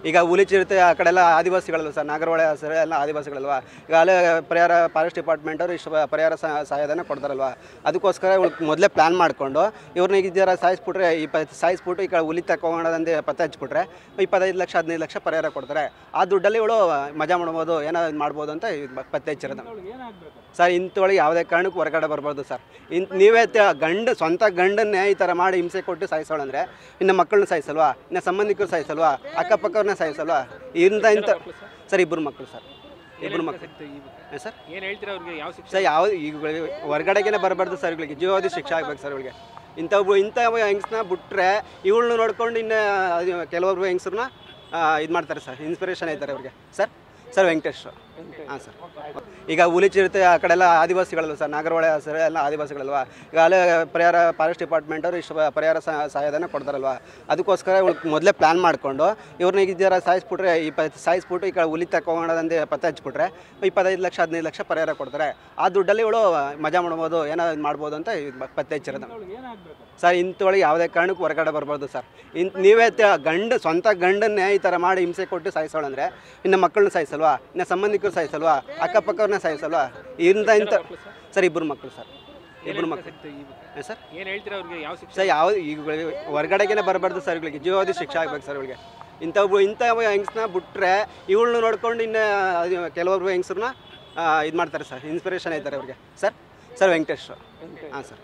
ಈಗ ಹುಲಿ ಚಿರತೆ ಆ ಕಡೆ ಎಲ್ಲ ಆದಿವಾಸಿಗಳಲ್ವ ಸರ್, ನಾಗರಹೊಳೆ ಸರ್ ಎಲ್ಲ ಆದಿವಾಸಿಗಳಲ್ವ. ಈಗ ಅಲ್ಲೇ ಪರಿಹಾರ ಫಾರೆಸ್ಟ್ ಡಿಪಾರ್ಟ್ಮೆಂಟ್ ಅವರು ಇಷ್ಟು ಪರಿಹಾರ ಸಹಾಯಧನ ಕೊಡ್ತಾರಲ್ವ. ಅದಕ್ಕೋಸ್ಕರ ಮೊದಲೇ ಪ್ಲ್ಯಾನ್ ಮಾಡಿಕೊಂಡು ಇವ್ರನ್ನ ಈಗ ಸಾಯಿಸ್ಬಿಟ್ರೆ ಸಾಯಿಸ್ಬಿಟ್ಟು ಈ ಕಡೆ ಹುಲಿ ತಗೊಂಡಂದು ಪತ್ತೆ ಹಚ್ಬಿಟ್ರೆ 25 ಲಕ್ಷ 15 ಲಕ್ಷ ಪರಿಹಾರ ಕೊಡ್ತಾರೆ. ಆ ದುಡ್ಡಲ್ಲಿ ಇವಳು ಮಜಾ ಮಾಡ್ಬೋದು, ಏನೋ ಮಾಡ್ಬೋದು ಅಂತ ಪತ್ತೆ ಹಚ್ಚಿರೋದು ಸರ್. ಇಂಥೊಳಗೆ ಯಾವುದೇ ಕಾರಣಕ್ಕೂ ಹೊರಗಡೆ ಬರ್ಬೋದು ಸರ್. ನೀವೇ ಸ್ವಂತ ಗಂಡನ್ನೇ ಈ ಥರ ಮಾಡಿ ಹಿಂಸೆ ಕೊಟ್ಟು ಸಾಯಿಸೋಳಂದ್ರೆ ಇನ್ನು ಮಕ್ಕಳನ್ನ ಸಾಯಿಸಲ್ವಾ, ಇನ್ನು ಸಂಬಂಧಿಕರು ಸಾಯಿಸಲ್ವಾ, ಅಕ್ಕಪಕ್ಕವ್ರನ್ನ ಸಾಯಿಸಲ್ವಾ? ಇಂಥ ಸರ್ ಇಬ್ಬರು ಮಕ್ಕಳು ಸರ್, ಇಬ್ಬರು ಮಕ್ಕಳು ಸರ್. ಏನು ಹೇಳ್ತೀರಾ ಅವ್ರಿಗೆ? ಯಾವ ಶಿಕ್ಷೆ? ಸರ್ ಯಾವ ಈಗ ಹೊರಗಡೆಗೇ ಬರಬಾರ್ದು ಸರ್, ಇವ್ಗಳಿಗೆ ಜೀವಾವಧಿ ಶಿಕ್ಷೆ ಆಗ್ಬೇಕು ಸರ್. ಇವಳಿಗೆ ಇಂಥ ಹೆಂಗ್ಸ್ನ ಬಿಟ್ಟರೆ ಇವಳನ್ನ ನೋಡ್ಕೊಂಡು ಇನ್ನು ಕೆಲವೊಬ್ರು ಹೆಂಗ್ಸ್ರನ್ನ ಇದು ಮಾಡ್ತಾರೆ ಸರ್, ಇನ್ಸ್ಪಿರೇಷನ್ ಆಯ್ತಾರೆ ಅವ್ರಿಗೆ ಸರ್ ವೆಂಕಟೇಶ್. ಹಾಂ ಸರ್. ಈಗ ಹುಲಿ ಚಿರತೆ ಆ ಕಡೆ ಎಲ್ಲ ಆದಿವಾಸಿಗಳಲ್ವ ಸರ್, ನಾಗರಹೊಳೆ ಸರ್ ಎಲ್ಲ ಆದಿವಾಸಿಗಳಲ್ವ. ಈಗ ಅಲ್ಲೇ ಪರಿಹಾರ ಫಾರೆಸ್ಟ್ ಡಿಪಾರ್ಟ್ಮೆಂಟ್ ಅವರು ಇಷ್ಟು ಪರಿಹಾರ ಸಹಾಯಧನ ಕೊಡ್ತಾರಲ್ವ. ಅದಕ್ಕೋಸ್ಕರ ಮೊದಲೇ ಪ್ಲ್ಯಾನ್ ಮಾಡಿಕೊಂಡು ಇವ್ರನ್ನ ಈಗ ಸಾಯಿಸ್ಬಿಟ್ರೆ ಸಾಯಿಸ್ಬಿಟ್ಟು ಈ ಕಡೆ ಹುಲಿ ತಗೊಂಡಂದು ಪತ್ತೆ ಹಚ್ಬಿಟ್ರೆ 25 ಲಕ್ಷ 15 ಲಕ್ಷ ಪರಿಹಾರ ಕೊಡ್ತಾರೆ. ಆ ದುಡ್ಡಲ್ಲಿ ಇವಳು ಮಜಾ ಮಾಡ್ಬೋದು, ಏನೋ ಮಾಡ್ಬೋದು ಅಂತ ಪತ್ತೆ ಹಚ್ಚಿರೋದು ಸರ್. ಇಂಥೊಳಗೆ ಯಾವುದೇ ಕಾರಣಕ್ಕೂ ಹೊರಗಡೆ ಬರ್ಬೋದು ಸರ್. ನೀವೇ ಸ್ವಂತ ಗಂಡನ್ನೇ ಈ ಥರ ಮಾಡಿ ಹಿಂಸೆ ಕೊಟ್ಟು ಸಾಯಿಸೋಳಂದ್ರೆ ಇನ್ನು ಮಕ್ಕಳನ್ನ ಸಾಯಿಸಲ್ವಾ, ಇನ್ನು ಸಂಬಂಧಿಕರು ಸಾಯಿಸಲ್ವಾ, ಅಕ್ಕಪಕ್ಕವ್ರನ್ನ ಸಾಯಿಸಲ್ವಾ? ಇಂಥ ಸರ್ ಇಬ್ಬರು ಮಕ್ಕಳು ಸರ್, ಇಬ್ಬರು ಮಕ್ಕಳು ಸರ್. ಏನು ಹೇಳ್ತೀರಾ ಅವ್ರಿಗೆ? ಯಾವ ಶಿಕ್ಷೆ? ಸರ್ ಯಾವ ಈಗ ಹೊರಗಡೆಗೇ ಬರಬಾರ್ದು ಸರ್, ಇವ್ಗಳಿಗೆ ಜೀವಾವಧಿ ಶಿಕ್ಷೆ ಆಗ್ಬೇಕು ಸರ್. ಇವಳಿಗೆ ಇಂಥ ಹೆಂಗ್ಸ್ನ ಬಿಟ್ಟರೆ ಇವಳನ್ನ ನೋಡ್ಕೊಂಡು ಇನ್ನು ಕೆಲವೊಬ್ರು ಹೆಂಗ್ಸ್ರನ್ನ ಇದು ಮಾಡ್ತಾರೆ ಸರ್, ಇನ್ಸ್ಪಿರೇಷನ್ ಆಯ್ತಾರೆ ಅವ್ರಿಗೆ ಸರ್ ವೆಂಕಟೇಶ್. ಹಾಂ ಸರ್.